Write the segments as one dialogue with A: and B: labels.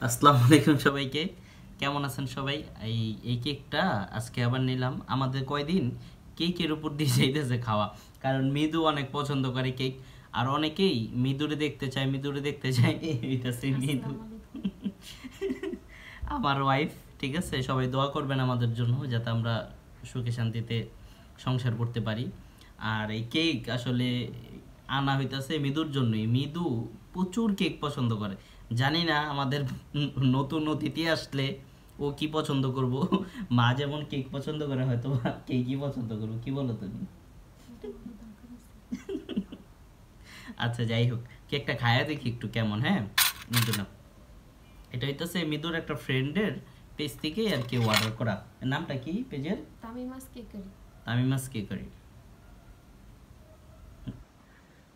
A: আসসালামু আলাইকুম সবাইকে। কেমন আছেন সবাই? এই কেকটা আজকে আবার নিলাম। আমাদের কয়দিন কেকের উপর দিয়ে যাইতেছে খাওয়া, কারণ মৃদু অনেক পছন্দ করে কেক। আর অনেকেই মৃদুরে দেখতে চায়, মৃদুরে দেখতে চায়। এটা সে মৃদু, আমার ওয়াইফ। ঠিক আছে, সবাই দোয়া করবেন আমাদের জন্য, যাতে আমরা সুখে শান্তিতে সংসার করতে পারি। আর এই কেক আসলে আনা হইতাছে মৃদুর জন্যই। মৃদু প্রচুর কেক পছন্দ করে। জানি না আমাদের নতুন অতিথি আসলে ও কি পছন্দ করব। মা যেমন কেক পছন্দ করে, হয়তো কেকই পছন্দ করবো। কি বলো তুমি? আচ্ছা, যাই হোক, কেকটা খায়া দেখি একটু কেমন। হ্যাঁ, মৃদু না, এটা হইতেছে মৃদুর একটা ফ্রেন্ডের পেজ থেকে আর কি অর্ডার করা। নামটা কি পেজের?
B: তামিমাস কেকারি।
A: তামিমাস কেকারি।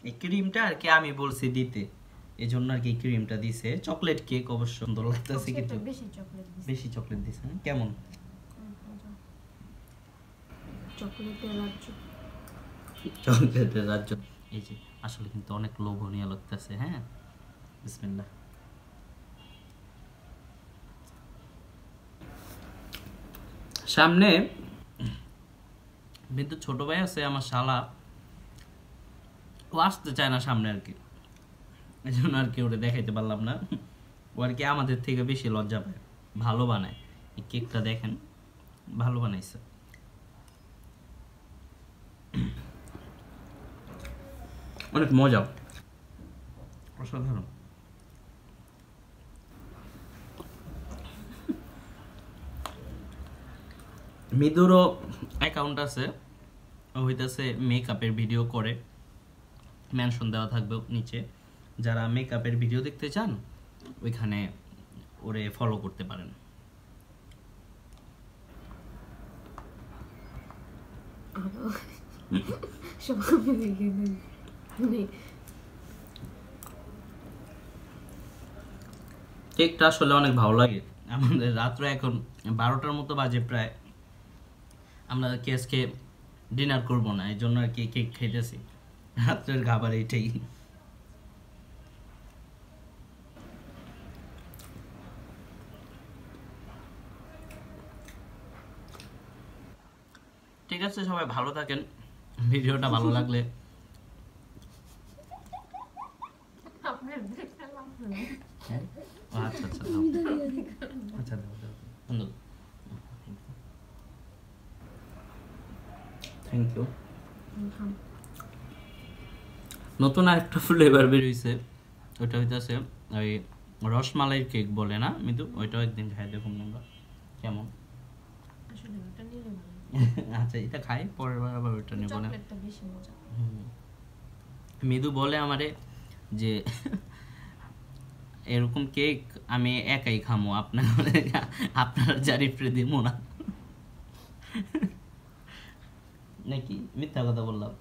A: এই ক্রিমটা আর কি আমি বলছি দিতে, এই জন্য আর কি ক্রিমটা দিছে। চকলেট কেক অবশ্য সুন্দর লাগতেছে, কিন্তু বেশি চকলেট দিছে। কেমন?
B: চকলেটের রাজ্য।
A: চকলেটের রাজ্য। এই যে আসলে কিন্তু অনেক লোভনীয় লাগতেছে। হ্যাঁ, বিসমিল্লাহ। সামনে কিন্তু ছোট ভাই আছে আমার, শালা। ও আসতে চায় না সামনে আর কি, এই জন্য আর কি ওরে দেখাইতে পারলাম না। ও আর কি আমাদের থেকে বেশি লজ্জা পায়। ভালো বানায়। এই কেকটা দেখেন, ভালো বানাইছে। অনেক মজা, অসাধারণ। মৃদুরও অ্যাকাউন্ট আছে, ও হইতেছে মেকআপের ভিডিও করে। মেনশন দেওয়া থাকবে নিচে। যারা মেকআপের ভিডিও দেখতে চান ওইখানে ওরে ফলো করতে পারেন। কেকটা আসলে অনেক ভালো লাগে। আমাদের রাত্রে এখন 12টার মতো বাজে প্রায়। আমরা কি আজকে ডিনার করব না, এই জন্য আর কি কেক খেতেছি। রাত্রের খাবার এইটাই। ঠিক আছে, সবাই ভালো থাকেন। ভিডিওটা ভালো লাগলে হ্যাঁ, আচ্ছা আচ্ছা দাও। আচ্ছা দাও দাও দাও। Thank you. নতুন আরেকটা ফ্লেভার বের হইছে, ওইটা হইতাছে ওই রসমালাইয়ের কেক বলে না মৃদু, ওইটাও একদিন খাই দেখুন আমরা কেমন। আচ্ছা, এটা খাই, পরের বার আবার ওইটা নেবো না। মৃদু বলে আমারে যে এরকম কেক আমি একাই খামো, আপনারা জারিফরে দিব না। নাকি মিথ্যা কথা বললাম?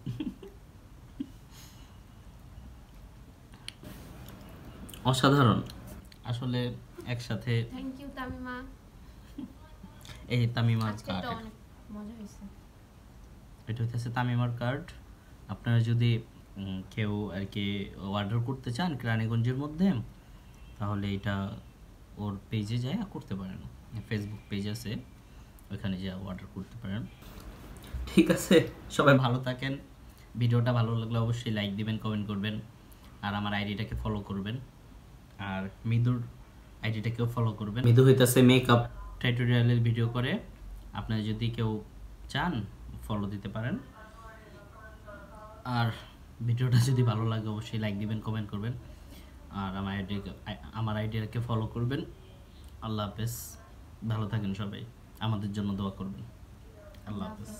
A: অসাধারণ আসলে। একসাথে
B: থ্যাংক ইউ তামিমা।
A: এই তামিমার কার্ড,
B: অনেক মজা হয়েছে।
A: এটা হচ্ছে তামিমার কার্ড। আপনারা যদি কেউ আর কি অর্ডার করতে চান রানীগঞ্জের মধ্যে, তাহলে এটা ওর পেজে যায় করতে পারেন। ফেসবুক পেজ আছে, ওইখানে যা অর্ডার করতে পারেন। ঠিক আছে, সবাই ভালো থাকেন। ভিডিওটা ভালো লাগলে অবশ্যই লাইক দিবেন, কমেন্ট করবেন, আর আমার আইডিটাকে ফলো করবেন। আর মৃদুর আইডিটাকেও ফলো করবেন। মৃদু হইতাছে মেকআপ টিউটোরিয়ালের ভিডিও করে। আপনারা যদি কেউ চান ফলো দিতে পারেন। আর ভিডিওটা যদি ভালো লাগে অবশ্যই লাইক দিবেন, কমেন্ট করবেন, আর আমার আইডিয়াকে ফলো করবেন। আল্লাহ হাফেজ, ভালো থাকেন সবাই, আমাদের জন্য দোয়া করবেন। আল্লাহ হাফেজ।